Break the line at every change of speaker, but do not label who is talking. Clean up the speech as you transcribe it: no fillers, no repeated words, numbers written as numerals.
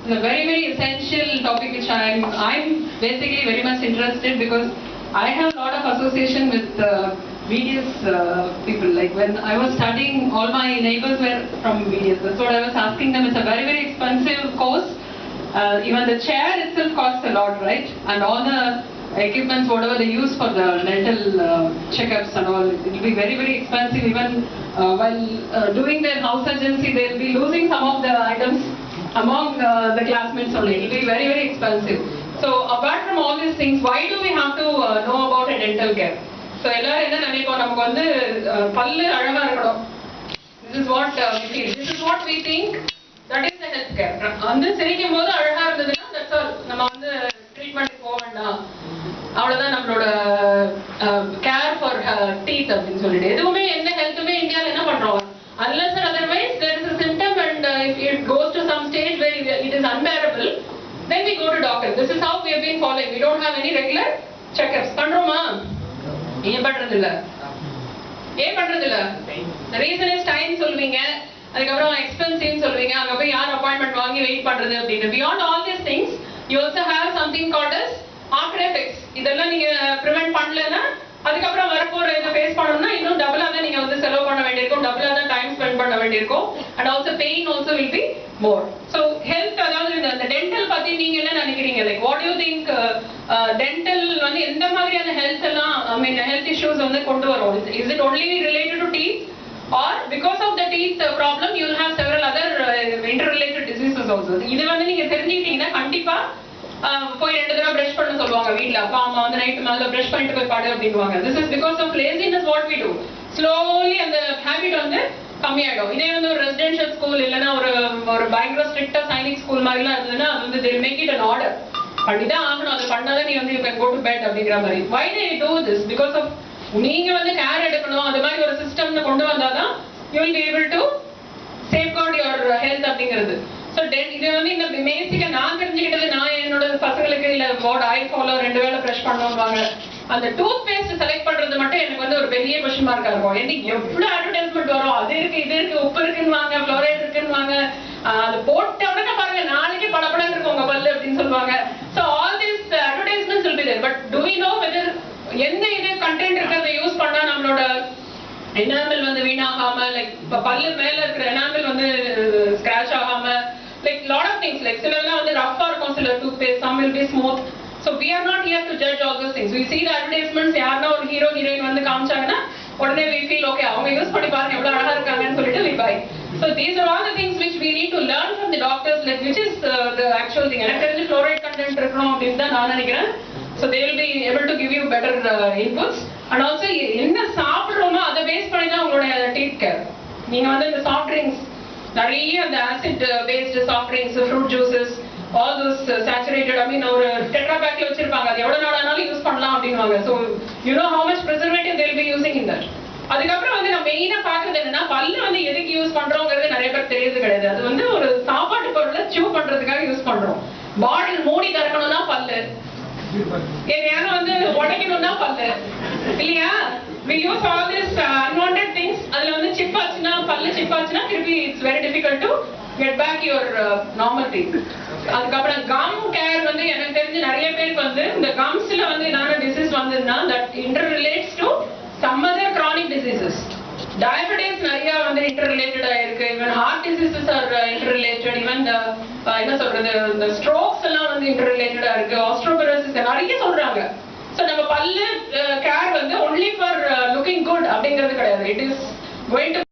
It's a very essential topic which I'm basically very much interested because I have a lot of association with VDS people. Like when I was studying, all my neighbors were from VDS. That's what I was asking them. It's a very expensive course. Even the chair itself costs a lot, right? And all the equipments, whatever they use for the dental checkups and all, it will be very expensive. Even while doing their house urgency, they will be losing some of the items among the classmates only. It will be very expensive. So apart from all these things, why do we have to know about a dental care? So எல்லாரும் என்ன நினைப்போம், நமக்கு வந்து பல்லு அழகா இருக்கணும். This is what we feel. This is what we think. That is the health care. வந்து சிரிக்கும் போது அழகா இருந்ததுன்னா that's all. நம்ம வந்து ட்ரீட்மெண்ட்டுக்கு போக வேண்டாம். அவ்வளவுதான் நம்மளோட கேர் ஃபார் டீத் அப்படின்னு சொல்லிட்டு. எதுவுமே எந்த ஹெல்த்துமே இந்தியாவில் என்ன பண்றோம்? Unless or otherwise there is a symptom and if it goes to some stage where it is unbearable, then we go to doctor. This is how we have been following. We don't have any regular checkups. பண்றோமா? ஏன் பண்றதில்ல? The reason is time சொல்வீங்க, அதுக்கப்புறம் expensive சொல்வீங்க, அங்க போய் யார் appointment வாங்கி வெயிட் பண்றது அப்படின்னு. Beyond all these things, you also have something called as after effects. இதெல்லாம் நீங்க ப்ரிவென்ட் பண்ணலன்னா அதுக்கப்புறம் வரப்போற இதை ஃபேஸ் பண்ணணும்னா இன்னும் டபுளா தான் நீங்க வந்து செலவு பண்ண வேண்டியிருக்கும், டபுளா தான் டைம் ஸ்பெண்ட் பண்ண வேண்டியிருக்கும். And also pain also will be more. So health, அதாவது இந்த டென்டல் பத்தி நீங்க என்ன நினைக்கிறீங்க? Like what you think dental வந்து எந்த மாதிரியான ஹெல்த் எல்லாம், ஐ மீன் ஹெல்த் இஷ்யூஸ் வந்து கொண்டு வரும்? Is it only related to teeth or because of the teeth problem you will have several other interrelated diseases also? இது வந்து நீங்க தெரிஞ்சுக்கிட்டீங்கன்னா கண்டிப்பா போய் 2 தடவை பிரஷ் பண்ண சொல்லுவாங்க வீட்ல. அப்பா அம்மா வந்து நைட் மேல பிரஷ் பண்ணிட்டு போய் பாடு அப்படின்வாங்க. This is because of laziness what we do. Slowly அந்த ஹேபிட் வந்து கம்மியாயிடும். இதே வந்து ஒரு ரெசிடென்ஷியல் ஸ்கூல் இல்லைன்னா ஒரு பயங்கர ஸ்ட்ரிக்டா சைனிக் ஸ்கூல் மாதிரிலாம் இருந்ததுன்னா அது வந்து they will make it an order. அப்படிதான் ஆகணும், அது பண்ணாதான் நீ வந்து you can go to bed அப்படிங்கிற மாதிரி. Why they do this? Because of நீங்க வந்து கேர் எடுக்கணும், அது மாதிரி ஒரு சிஸ்டம்ல கொண்டு வந்தாதான் you will be able to safeguard your health அப்படிங்கிறது. ஸோ இது வந்து இந்த பேசிக்கா நான் தெரிஞ்சுக்கிட்டது, நான் என்னோட பசங்களுக்கு இல்ல வாட் ஐ ஃபாலோ 2 வேளை ப்ரஷ் பண்ணுவாங்க. அந்த டூத் பேஸ்ட் செலக்ட் பண்றது மட்டும் எனக்கு வந்து ஒரு பெரிய கொஸ்டின் மார்க்கா இருக்கும். எனக்கு எவ்வளவு அட்வர்டைஸ்மெண்ட் வரும், அது இருக்கு இது இருக்கு, உப்பு இருக்குன்னு ஃப்ளோரைட் இருக்குன்னு அது போட்ட உடனே பாருங்க நாளைக்கு படப்படம் இருக்கும் உங்க பல்லு அப்படின்னு சொல்லுவாங்க. So all this advertisements will be there. But do we know whether எந்த இது கண்டென்ட் இருக்கிறத யூஸ் பண்ணா நம்மளோட எனாமல் வந்து வீணாகாம, லைக் இப்ப பல்லு மேல இருக்கிற எனாமல் வந்து ஸ்கிராச் ஆகாம, like lot of things, like சிலர்லாம் வந்து ரஃப்பா இருக்கும் சில toothpaste, some will be smooth. So we are not here to judge all those things. We see the advertisements, யாருன்னா ஒரு ஹீரோ ஹீரோயின் வந்து காமிச்சாங்கன்னா உடனே we feel okay, அவங்க யூஸ் பண்ணி பாருங்க எவ்வளவு அழகா இருக்காங்கன்னு சொல்லிட்டு we buy. So these are all the things which we need to learn from the doctors, like which is the actual thing. எனக்கு தெரிஞ்சு fluoride content இருக்கணும் அப்படின்னு தான் நான் நினைக்கிறேன். So they will be able to give you better inputs. And also என்ன சாப்பிடுறோமோ அதை base பண்ணி தான் உங்களோட டீத் கேர். நீங்க வந்து இந்த சாஃப்ட் ட்ரிங்க்ஸ் நிறைய அந்த acid based soft drinks, fruit juices, all those saturated, I mean ஒரு டெட்ரா பேக்ல வச்சிருப்பாங்க, அது எவ்வளவு நாளானாலும் யூஸ் பண்ணலாம் அப்படின்வாங்க. So you know how much preservative they will be using in that. அதுக்கப்புறம் வந்து நம்ம மெயினா பாக்குறது என்னன்னா, பல்லு வந்து எதுக்கு யூஸ் பண்றோங்கிறது நிறைய பேர் தெரியுது கிடையாது. அது வந்து ஒரு சாப்பாட்டு பொருளை சூ பண்றதுக்காக யூஸ் பண்றோம். பாட்டில் மூடி திறக்கணும்னா பல்லு, ஏன்னா வந்து உடைக்கணும்னா பல்லு, இல்லையா? We use all these unwanted things. அதுல வந்து சிப் ஆச்சுன்னா, பல்லு சிப் ஆச்சுன்னா திருப்பி it's very difficult to get back your normal teeth. அதுக்கப்புறம் கம் கேர் வந்து எனக்கு தெரிஞ்சு நிறைய பேருக்கு வந்து இந்த கம்ஸ்ல வந்து என்னென்ன டிசீஸ் வந்ததுன்னா that interrelates to some other chronic diseases. Diabetes நிறைய வந்து interrelated ஆயிருக்கு. Even heart diseases are interrelated. Even என்ன சொல்றது, இந்த strokes எல்லாம் வந்து interrelated ஆயிருக்கு. Osteoporosis நிறைய சொல்றாங்க. So நம்ம பல்லு கேர் வந்து only for looking good அப்படிங்கிறது கிடையாது. It is going to